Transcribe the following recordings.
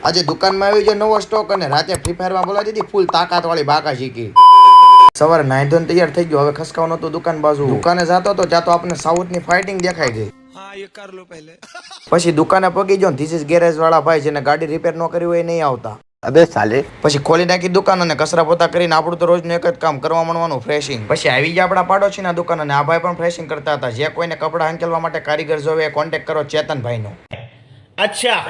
આજે દુકાનમાં આવી જાય નવો સ્ટોક અને રાતે ફ્રી ફાયરમાં બોલાવી દીધી ફૂલ તાકાત વાળી બાકા શીખી. સવારે નાઈ ધોઈને તૈયાર થઈ ગયો. હવે ખસકાવાનું હતું દુકાન બાજુ. દુકાને જતો તો ત્યાં તો આપણને સાઉથ ની ફાઇટિંગ દેખાઈ ગઈ. પછી દુકાને પગી ગયો. ધીસ ઇઝ ગેરેજ વાળા ભાઈ જેને ગાડી રિપેર ન કરી હોય નહીં આવતા. અબે સાલે. પછી ખોલી નાખી દુકાન અને કચરા પોતા કરીને આપણું તો રોજનું એક જ કામ કરવા માંડવાનું, ફ્રેશિંગ. પછી આવી ગયા આપણા પાડોશીના દુકાન અને આ ભાઈ પણ ફ્રેશિંગ કરતા હતા. જે કોઈને કપડા હંકેલવા માટે કારીગર જોવે કોન્ટેક્ટ કરો ચેતનભાઈ નો. અચ્છા.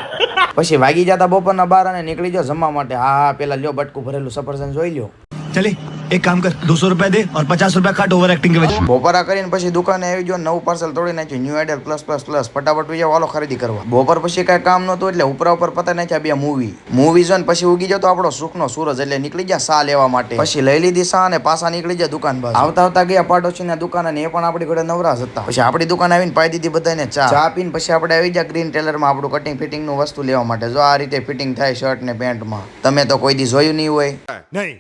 પછી વાગી જતા બપોરના 12 અને નીકળી જાઓ જમવા માટે. હા પેલા લ્યો બટકું ભરેલું સફરજન જોઈ લ્યો. चले एक काम कर 200 रुपया दे और 50 रुपया काट ओवर एक्टिंग के वजह। બપોરા કરીને પછી દુકાને આવી ગયો. નવું પાર્સલ તોડી નાખ્યું. New ideal plus plus plus ફટાફટ વિજય વાલો ખરીદી કરવા. બપોર પછી કઈ કામ નહોતું એટલે ઉપર પતા નાખ્યા બે મૂવી જોઈને પછી ઉગી જતો આપણો સુખનો સૂરજ એટલે નીકળી ગયા સા લેવા માટે. પછી લઈ લીધી સા અને પાછા નીકળી ગયા દુકાન બાજુ. આવતા ગયા પાડોશીના દુકાન અને એ પણ આપણી ઘરે નવરાશ હતા. પછી આપણી દુકાન આવીને પાઈ દીધી બધાને ચા પીને પછી આપણે આવી ગયા ગ્રીન ટેલરમાં આપણું કટિંગ ફિટિંગ નું વસ્તુ લેવા માટે. જો આ રીતે ફિટિંગ થાય શર્ટ ને પેન્ટમાં. તમે તો કોઈ દી જોયું નહીં હોય. નહીં.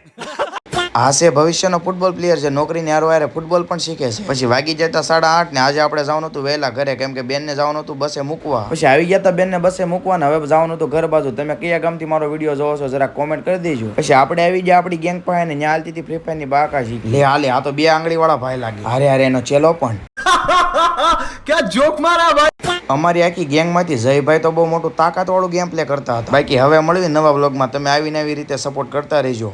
આ છે ભવિષ્યનો ફૂટબોલ પ્લેયર છે. નોકરીની હારે ફૂટબોલ પણ શીખે છે. પછી વાગી જતા 8:30 ને આજે આપણે જવાનું હતું વહેલા ઘરે કેમ કે બેન ને જવાનું હતું બસે મૂકવા. પછી આવી ગયા બેન ને બસે મૂકવા ને હવે જવાનું હતું ઘર બાજુ. તમે કયા ગામથી મારો વિડીયો જોવો છો જરા કોમેન્ટ કરી દેજો. પછી આપણે આવી ગયા આપણી ગેંગ પાસે ને ન્યા હાલતી હતી ફ્રી ફાયર ની બાકાજી. લે હાલે આ તો 2 આંગળી વાળા ભાઈ લાગે. હારે એનો ચેલો પણ क्या जोक मारा भाई। અમારી આખી ગેંગ માંથી જયભાઈ તો બહુ મોટું તાકાત વાળું ગેમ પ્લે કરતા હતા. બાકી હવે મળવી નવા વ્લોગમાં. તમે આવીને આવી રીતે સપોર્ટ કરતા રહેજો.